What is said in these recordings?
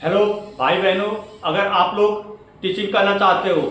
Hello भाई बहनों, अगर आप लोग टीचिंग करना चाहते हो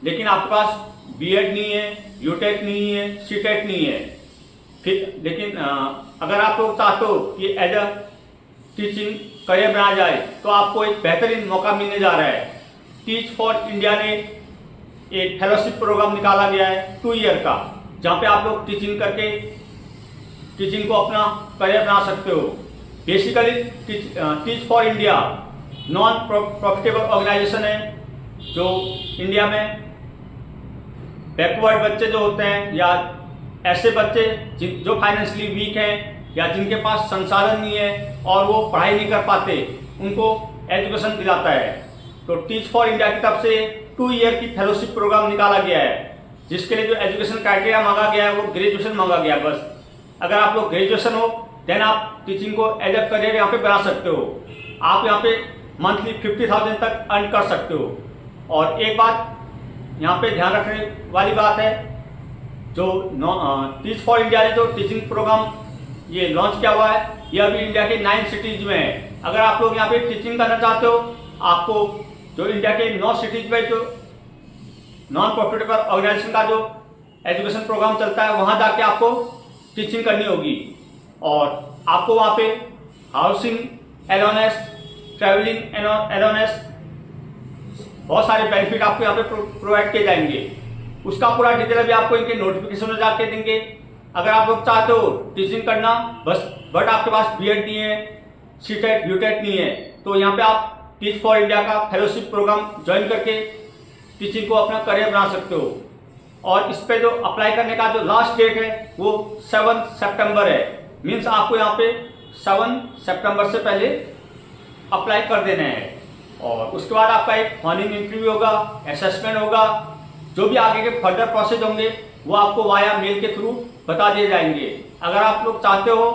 लेकिन आपके पास बीएड नहीं है, यूटेक नहीं है, सीटेट नहीं है, फिर लेकिन अगर आप लोग चाहते हो कि एज अ टीचिंग करियर बनाया जाए तो आपको एक बेहतरीन मौका मिलने जा रहा है। टीच फॉर इंडिया ने एक फेलोशिप प्रोग्राम निकाला गया है 2 ईयर का, जहाँ पे आप लोग टीचिंग करके टीचिंग को अपना करियर बना सकते हो। Basically teach for India non profitable organisation है जो इंडिया में बैकवर्ड बच्चे जो होते हैं या ऐसे बच्चे जो फाइनेंशियली वीक हैं या जिनके पास संसाधन नहीं है और वो पढ़ाई नहीं कर पाते, उनको एजुकेशन दिलाता है। तो टीच फॉर इंडिया की तरफ से 2 ईयर की फेलोशिप प्रोग्राम निकाला गया है, जिसके लिए जो एजुकेशन क्राइटेरिया मांगा गया है वो ग्रेजुएशन मांगा गया है। बस अगर आप लोग ग्रेजुएशन हो देन आप टीचिंग को एज अ करियर यहाँ पे बना सकते हो। आप यहाँ पे मंथली 50,000 तक अर्न कर सकते हो। और एक बात यहाँ पे ध्यान रखने वाली बात है, जो टीच फॉर इंडिया ने जो टीचिंग प्रोग्राम ये लॉन्च किया हुआ है, ये अभी इंडिया के 9 सिटीज में है। अगर आप लोग यहाँ पे टीचिंग करना चाहते हो, आपको जो इंडिया के 9 सिटीज में जो नॉन प्रॉफिटेबल ऑर्गेनाइजेशन का जो एजुकेशन प्रोग्राम चलता है वहाँ जाके आपको टीचिंग करनी होगी। और आपको वहाँ पे हाउसिंग अलाउंस, ट्रैवलिंग अलाउंस, बहुत सारे बेनिफिट आपको यहाँ पे प्रोवाइड किए जाएंगे। उसका पूरा डिटेल अभी आपको इनके नोटिफिकेशन में जाके देंगे। अगर आप लोग चाहते हो टीचिंग करना बट आपके पास बीएड नहीं है, सीटेट यूटेट नहीं है, तो यहाँ पे आप टीच फॉर इंडिया का फेलोशिप प्रोग्राम ज्वाइन करके टीचिंग को अपना करियर बना सकते हो। और इस पे जो अप्लाई करने का जो लास्ट डेट है वो 7 सितंबर है। मीन्स आपको यहाँ पे 7 सितंबर से पहले अप्लाई कर देना है। और उसके बाद आपका एक मॉर्निंग इंटरव्यू होगा, असेसमेंट होगा, जो भी आगे के फर्दर प्रोसेस होंगे वो आपको वाया मेल के थ्रू बता दिए जाएंगे। अगर आप लोग चाहते हो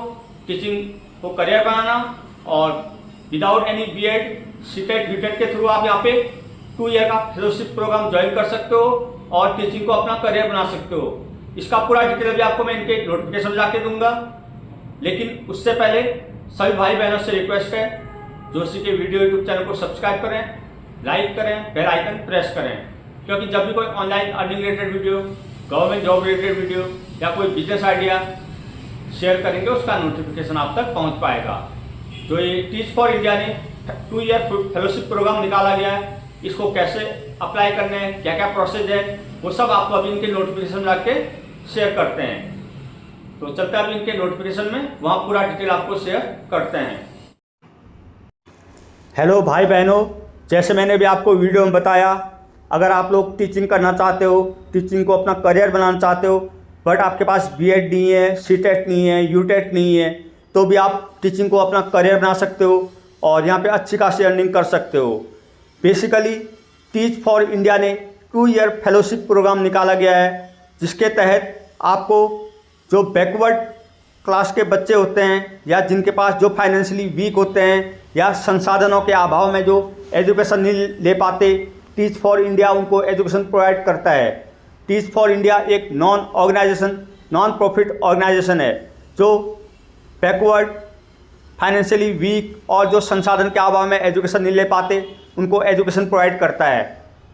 टीचिंग को करियर बनाना और without any BEd, CTET, UTET के थ्रू आप यहाँ पे 2 ईयर का फेलोशिप प्रोग्राम ज्वाइन कर सकते हो और टीचिंग को अपना करियर बना सकते हो। इसका पूरा डिटेल भी आपको मैं इनके नोटिफिकेशन जाके दूंगा। लेकिन उससे पहले सभी भाई बहनों से रिक्वेस्ट है, जोशी के वीडियो यूट्यूब चैनल को सब्सक्राइब करें, लाइक करें, बेल आइकन प्रेस करें, क्योंकि जब भी कोई online earning related video, government job related video या कोई बिजनेस आइडिया शेयर करेंगे उसका नोटिफिकेशन आप तक पहुंच पाएगा। जो ये टीच फॉर इंडिया ने 2 ईयर फेलोशिप प्रोग्राम निकाला गया है, इसको कैसे अप्लाई करने हैं, क्या क्या प्रोसेस है, वो सब आपको अभी इनके नोटिफिकेशन ला के शेयर करते हैं। तो चलते हैं अभी इनके नोटिफिकेशन में, वहाँ पूरा डिटेल आपको शेयर करते हैं। हेलो भाई बहनों, जैसे मैंने भी आपको वीडियो में बताया, अगर आप लोग टीचिंग करना चाहते हो, टीचिंग को अपना करियर बनाना चाहते हो, बट आपके पास बीएड नहीं है, सीटेट नहीं है, यूटेट नहीं है, तो भी आप टीचिंग को अपना करियर बना सकते हो और यहाँ पे अच्छी खासी अर्निंग कर सकते हो। बेसिकली टीच फॉर इंडिया ने 2 ईयर फेलोशिप प्रोग्राम निकाला गया है, जिसके तहत आपको जो बैकवर्ड क्लास के बच्चे होते हैं या जिनके पास जो फाइनेंशियली वीक होते हैं या संसाधनों के अभाव में जो एजुकेशन नहीं ले पाते, टीच फॉर इंडिया उनको एजुकेशन प्रोवाइड करता है। टीच फॉर इंडिया एक नॉन प्रॉफिट ऑर्गेनाइजेशन है जो बैकवर्ड, फाइनेंशियली वीक और जो संसाधन के अभाव में एजुकेशन नहीं ले पाते उनको एजुकेशन प्रोवाइड करता है।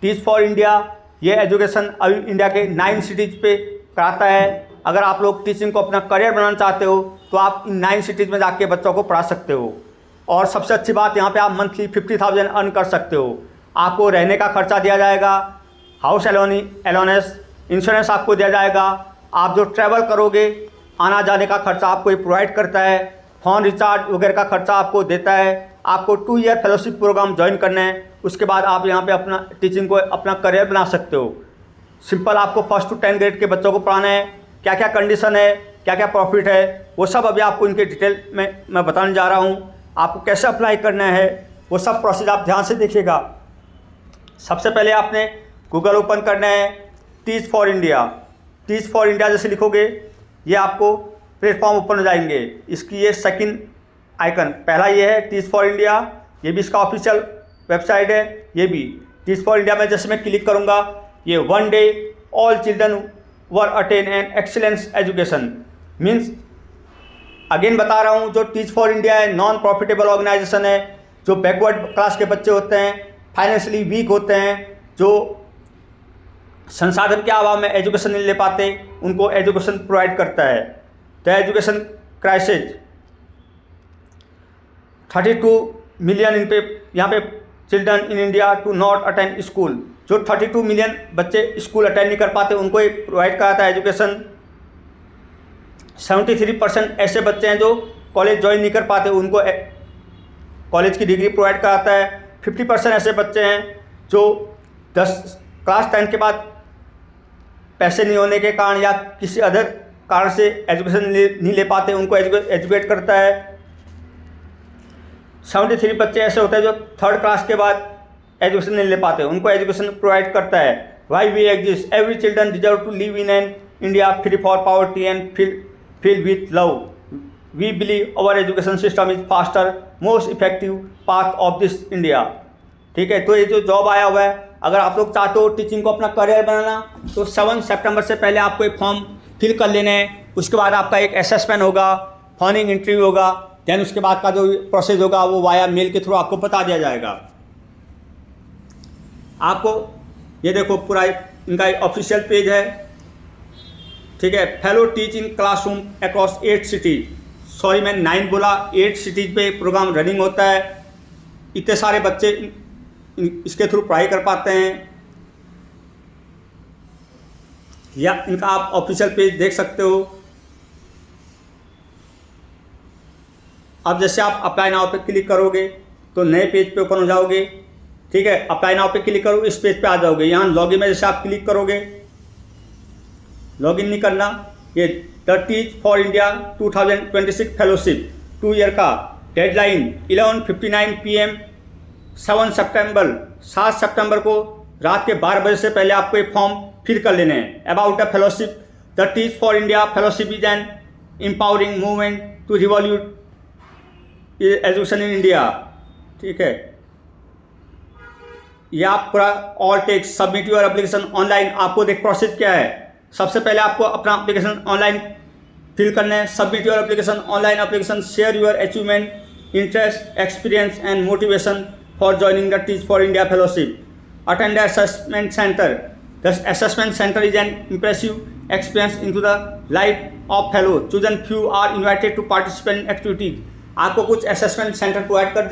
टीच फॉर इंडिया ये एजुकेशन अभी इंडिया के 9 सिटीज़ पे कराता है। अगर आप लोग टीचिंग को अपना करियर बनाना चाहते हो तो आप इन 9 सिटीज़ में जाके बच्चों को पढ़ा सकते हो। और सबसे अच्छी बात, यहाँ पे आप मंथली 50,000 अर्न कर सकते हो। आपको रहने का खर्चा दिया जाएगा, हाउस अलाउंस, इंश्योरेंस आपको दिया जाएगा। आप जो ट्रैवल करोगे, आना जाने का खर्चा आपको ये प्रोवाइड करता है, फ़ोन रिचार्ज वगैरह का खर्चा आपको देता है। आपको 2 ईयर फेलोशिप प्रोग्राम ज्वाइन करना है, उसके बाद आप यहाँ पे अपना टीचिंग को अपना करियर बना सकते हो। सिंपल आपको 1st to 10 ग्रेड के बच्चों को पढ़ाना है। क्या क्या कंडीशन है, क्या क्या प्रॉफिट है, वो सब अभी आपको इनके डिटेल में मैं बताने जा रहा हूँ। आपको कैसे अप्लाई करना है वो सब प्रोसेस आप ध्यान से देखिएगा। सबसे पहले आपने गूगल ओपन करना है, teach for India. Teach for India जैसे लिखोगे ये आपको प्लेटफॉर्म ओपन हो जाएंगे। इसकी ये सेकंड आइकन, पहला ये है टीच फॉर इंडिया, ये भी इसका ऑफिशियल वेबसाइट है। ये भी टीच फॉर इंडिया में जैसे मैं क्लिक करूँगा, ये 1 day all children were attend an excellence education, means again बता रहा हूँ, जो टीच फॉर इंडिया है नॉन प्रॉफिटेबल ऑर्गेनाइजेशन है। जो बैकवर्ड क्लास के बच्चे होते हैं, फाइनेंशियली वीक होते हैं, जो संसाधन के अभाव में एजुकेशन नहीं ले पाते, उनको एजुकेशन प्रोवाइड करता है। द एजुकेशन क्राइसिस 32 मिलियन यहाँ पे children in India to not attend school. जो 32 मिलियन बच्चे स्कूल अटेंड नहीं कर पाते उनको ही प्रोवाइड कराता है एजुकेशन। 73% ऐसे बच्चे हैं जो कॉलेज ज्वाइन नहीं कर पाते, उनको कॉलेज की डिग्री प्रोवाइड कराता है। 50% ऐसे बच्चे हैं जो क्लास 10 के बाद पैसे नहीं होने के कारण या किसी अदर कारण से एजुकेशन नहीं ले पाते, उनको एजुकेट करता है। 73 बच्चे ऐसे होते हैं जो 3rd क्लास के बाद एजुकेशन नहीं ले पाते, उनको एजुकेशन प्रोवाइड करता है। Why we exist, every children deserve to live in an India free for poverty and filled with love. We believe our education system is faster, most effective path of this India. ठीक है, तो ये जो job आया हुआ है, अगर आप लोग चाहते हो टीचिंग को अपना करियर बनाना तो 7 सितंबर से पहले आपको एक फॉर्म फिल कर लेना है। उसके बाद आपका एक असेसमेंट होगा, फोनिंग इंटरव्यू होगा, देन उसके बाद का जो प्रोसेस होगा वो वाया मेल के थ्रू आपको बता दिया जाएगा। आपको ये देखो पूरा इनका ऑफिशियल पेज है, ठीक है। Fellow teach in classroom across 8 cities, sorry मैं 9 बोला, 8 सिटीज पे प्रोग्राम रनिंग होता है। इतने सारे बच्चे इसके थ्रू पढ़ाई कर पाते हैं। या इनका आप ऑफिशियल पेज देख सकते हो। अब जैसे आप अप्लाई नाउ पे क्लिक करोगे तो नए पेज पे ओपन हो जाओगे, ठीक है। अप्लाई नाउ पे क्लिक करो, इस पेज पे आ जाओगे। यहाँ लॉगिन में जैसे आप क्लिक करोगे, लॉगिन नहीं करना, ये the teach for India 2026 fellowship 2 year का डेडलाइन 11:59 PM 7 सितंबर को रात के 12 बजे से पहले आपको एक फॉर्म फिल कर लेने हैं। About the fellowship, the teach for India fellowship is an empowering movement to revolute education in India, ठीक है। ये आप पूरा all text submit your application online. आपको देख प्रोसेस क्या है, सबसे पहले आपको अपना एप्लीकेशन ऑनलाइन फिल करना है। Submit your application online application, share your achievement, interest, experience and motivation for joining the teach for India fellowship. Attend the assessment centre, the assessment centre is an impressive experience into the life of fellow. Chosen few are invited to participate in activities. आपको कुछ assessment centre provide कर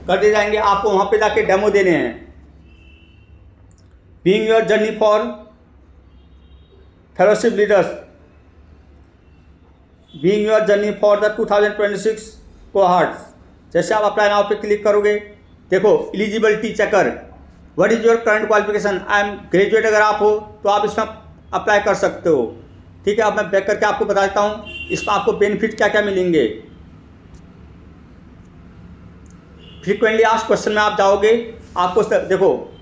दिए जाएंगे, आपको वहाँ पे जाके demo देने हैं। Being your journey for fellowship leaders, being your journey for the 2026 cohorts. जैसे आप अप्लाई नाउ पे क्लिक करोगे, देखो eligibility checker, what is your current qualification. I am graduate अगर आप हो तो आप इसमें अप्लाई कर सकते हो, ठीक है। अब मैं बैक करके आपको बता देता हूँ इसमें आपको बेनिफिट क्या क्या मिलेंगे। फ्रीक्वेंटली आस्क्ड क्वेश्चन में आप जाओगे, आपको देखो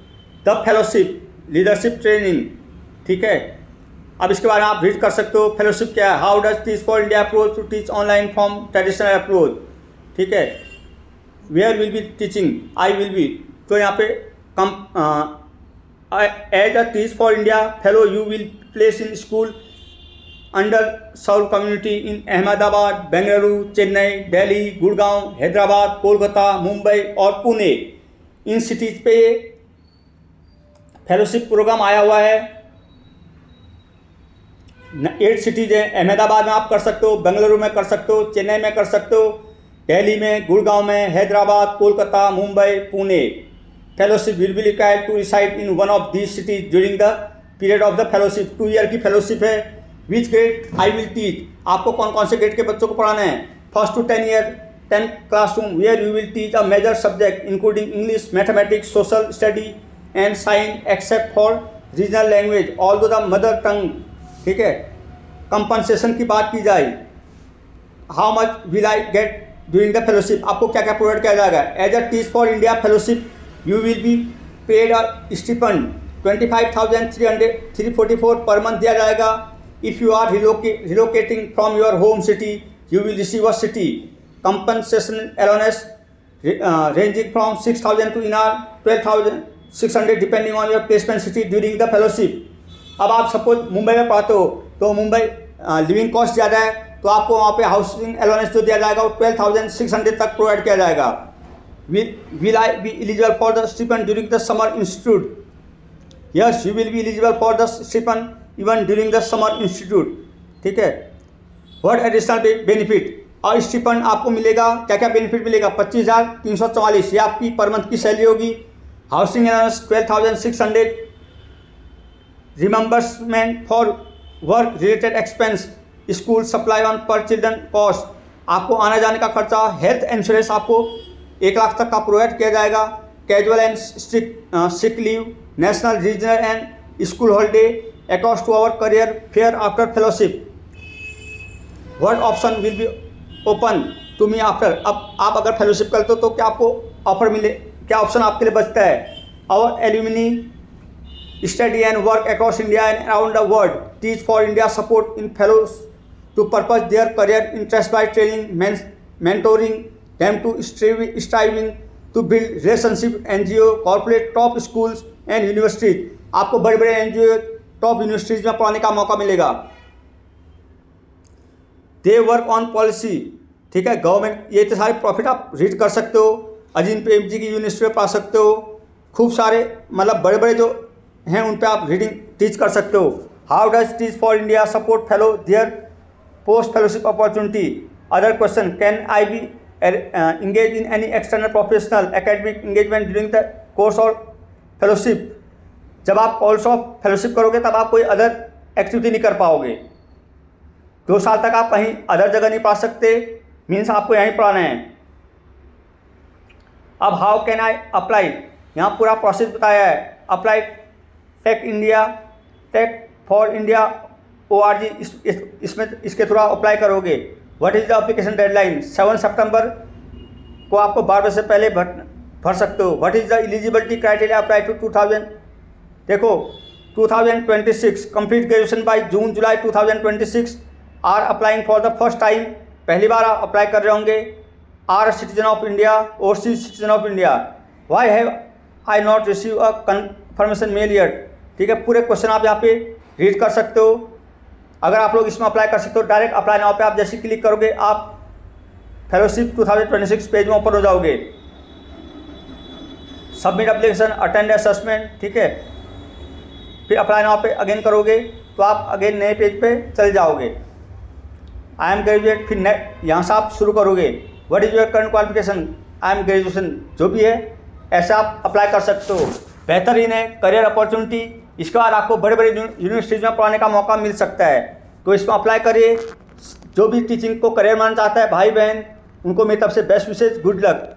द फेलोशिप लीडरशिप ट्रेनिंग, ठीक है। अब इसके बारे में आप रीड कर सकते हो फेलोशिप क्या है। How does teach for India approach to teach online from traditional approach, ठीक है। Where will be teaching, I will be, तो यहाँ पे as a teach for India fellow you will place in school under serve community in Ahmedabad, Bengaluru, Chennai, Delhi, Gurgaon, Hyderabad, Kolkata, Mumbai और पुणे। इन cities पे fellowship programme आया हुआ है। 8 सिटीज़ हैं। अहमदाबाद में आप कर सकते हो, बेंगलुरु में कर सकते हो, चेन्नई में कर सकते हो, दिल्ली में, गुड़गांव में, Hyderabad, Kolkata, Mumbai, Pune. Fellowship will be required to reside in one of these cities during the period of the fellowship. 2 year की फेलोशिप है। Which grade I will teach, आपको कौन कौन से ग्रेड के बच्चों को पढ़ाना है। 1st to 10 year 10 classroom where you will teach a major subject including English, mathematics, social study and science except for regional language although the mother tongue, ठीक है। कंपनसेशन की बात की जाए, how much will I get during the fellowship, आपको क्या क्या provide किया जाएगा। As a teach for India fellowship you will be paid a stipend 25,344 पर मंथ दिया जाएगा। If you are relocating from your home city you will receive a city compensation allowance ranging from 6,000 to INR 12,600 depending on your placement city during the fellowship। अब आप suppose Mumbai में पढ़ते हो तो Mumbai living cost ज़्यादा है, तो आपको वहाँ पे हाउसिंग अलाउंस जो दिया जाएगा वो 12,600 तक प्रोवाइड किया जाएगा। will I be eligible for the stipend during the summer institute? Yes, you will be eligible for the stipend even during the summer institute. ठीक है. What additional benefit? और स्टिपेंड आपको मिलेगा, क्या क्या बेनिफिट मिलेगा? 25,344 ये आपकी पर मंथ की सैलरी होगी. Housing allowance 12,600. Reimbursement for work related expense, school supply on पर चिल्ड्रन कॉस्ट, आपको आने जाने का खर्चा. हेल्थ इंश्योरेंस आपको 1 लाख तक का प्रोवाइड किया जाएगा. Casual and sick leave, national regional and school holiday accord to our career fair after fellowship. What option will be open to me after. अब आप अगर फेलोशिप करते हो तो क्या आपको ऑफर मिले, क्या ऑप्शन आपके लिए बचता है? Our alumni study and work across India and around the world, teach for India, support in fellows to purpose their career interest by training, mentoring them to striving to build relationship. NGO corporate top schools and universities, आपको बड़े बड़े NGO top universities में पढ़ाने का मौका मिलेगा. They work on policy. ठीक है, गवर्नमेंट, ये तो सारे प्रॉफिट आप रीड कर सकते हो. अजीम प्रेमजी की यूनिवर्सिटी में पढ़ा सकते हो. खूब सारे मतलब बड़े बड़े जो हैं उन पे आप रीडिंग टीच कर सकते हो. How does teach for India support fellow their post fellowship opportunity. Other question, can I be engage in any external professional academic engagement during the course of fellowship. जब आप कोर्स ऑफ फेलोशिप करोगे तब आप कोई other activity नहीं कर पाओगे. 2 साल तक आप कहीं अदर जगह नहीं पढ़ा सकते, मीन्स आपको यहीं पढ़ाना है. अब हाउ कैन आई अप्लाई, यहाँ पूरा प्रोसेस बताया है. Apply tech India, tech for India ORG, इसमें इसके थ्रू आप अप्लाई करोगे. What is the application deadline? 7 सितंबर को आपको 12 बजे से पहले भर सकते हो. What is the eligibility criteria apply to 2000, देखो 2026 complete graduation by June July 2026 are applying for the first time, पहली बार आप अप्लाई कर रहे होंगे. Are citizen of India, overseas citizen of India. Y have I not receive a confirmation mail yet. ठीक है, पूरे क्वेश्चन आप यहाँ पे रीड कर सकते हो. अगर आप लोग इसमें अप्लाई कर सकते हो, डायरेक्ट अप्लाई नाउ पे आप जैसे क्लिक करोगे आप फेलोशिप 2026 पेज में ओपन हो जाओगे. Submit application, attend assessment. ठीक है, फिर अप्लाई नाउ पे अगेन करोगे तो आप अगेन नए पेज पे चल जाओगे. आई एम ग्रेजुएट, फिर यहाँ से आप शुरू करोगे. What is your current qualification? I am graduation, जो भी है ऐसे आप अप्लाई कर सकते हो. बेहतरीन है करियर अपॉर्चुनिटी. इसके बाद आपको बड़े बड़े यूनिवर्सिटीज़ में पढ़ाने का मौका मिल सकता है, तो इसमें अप्लाई करिए. जो भी टीचिंग को करियर मानना चाहता है भाई बहन, उनको मेरी तरफ से बेस्ट विशेष, गुड लक.